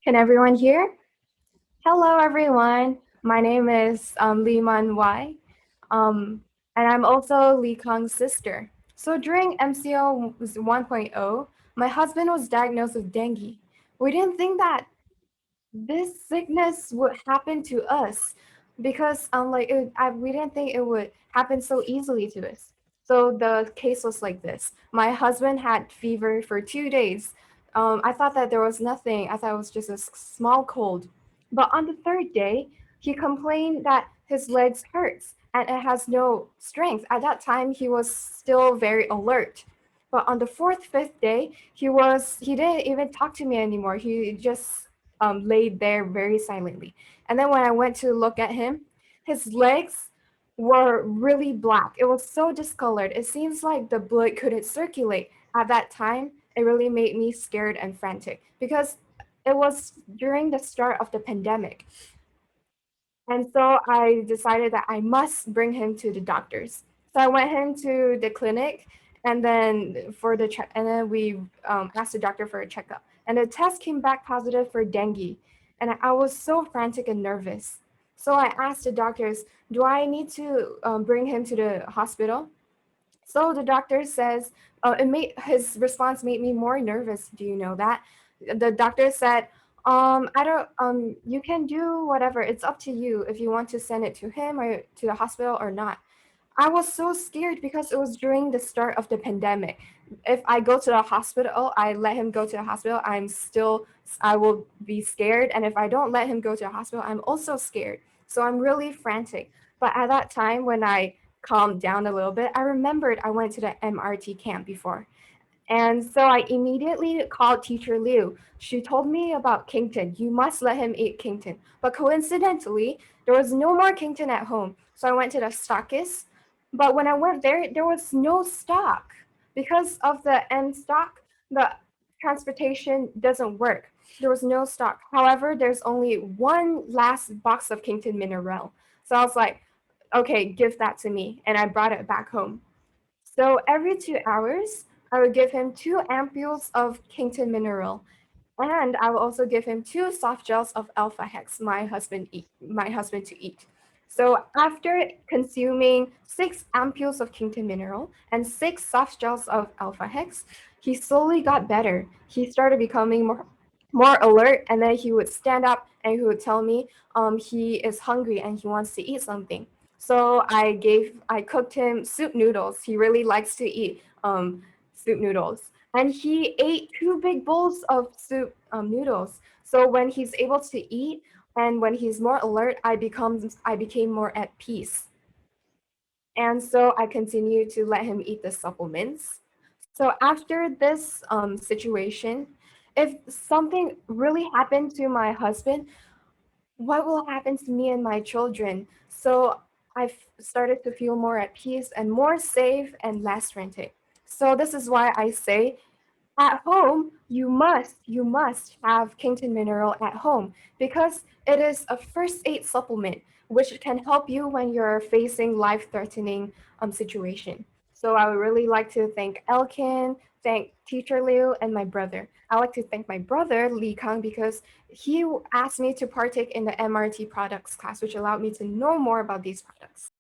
Can everyone hear? Hello, everyone. My name is Lee Man Wai, and I'm also Lee Kang's sister. So during MCO 1.0, my husband was diagnosed with dengue. We didn't think that this sickness would happen to us because we didn't think it would happen so easily to us. So the case was like this. My husband had fever for 2 days. I thought that there was nothing. I thought it was just a small cold. But on the third day, he complained that his legs hurts and it has no strength. At that time, he was still very alert. But on the fourth, fifth day, he didn't even talk to me anymore. He just laid there very silently. And then when I went to look at him, his legs were really black. It was so discolored. It seems like the blood couldn't circulate. At that time, it really made me scared and frantic because it was during the start of the pandemic. And so I decided that I must bring him to the doctors. So I went him to the clinic, and then we asked the doctor for a checkup. And the test came back positive for dengue. And I was so frantic and nervous. So I asked the doctors, do I need to bring him to the hospital? So the doctor says, his response made me more nervous. Do you know that? The doctor said, you can do whatever. It's up to you if you want to send it to him or to the hospital or not. I was so scared because it was during the start of the pandemic. If I go to the hospital, I let him go to the hospital, I will be scared. And if I don't let him go to the hospital, I'm also scared. So I'm really frantic. But at that time, when I calmed down a little bit, I remembered I went to the MRT camp before. And so I immediately called Teacher Liu. She told me about Kington. You must let him eat Kington. But coincidentally, there was no more Kington at home. So I went to the stockist. But when I went there, there was no stock. Because of the end stock, the transportation doesn't work. There was no stock. However, there's only one last box of Kington Mineral. So I was like, okay, give that to me. And I brought it back home. So every 2 hours, I would give him 2 ampules of Kington Mineral. And I will also give him 2 soft gels of Alpha Hex, my husband to eat. So after consuming 6 ampules of Kington Mineral and 6 soft gels of Alpha Hex, he slowly got better. He started becoming more alert, and then he would stand up and he would tell me he is hungry and he wants to eat something. So I cooked him soup noodles. He really likes to eat soup noodles. And he ate 2 big bowls of soup noodles. So when he's able to eat and when he's more alert, I became more at peace. And so I continued to let him eat the supplements. So after this situation, if something really happened to my husband, what will happen to me and my children? So I started to feel more at peace and more safe and less frantic. So this is why I say, at home, you must have Kington Mineral at home because it is a first aid supplement which can help you when you're facing life-threatening situation. So I would really like to thank ELKEN, thank Teacher Liu, and my brother. I like to thank my brother, Lee Kang, because he asked me to partake in the MRT products class, which allowed me to know more about these products.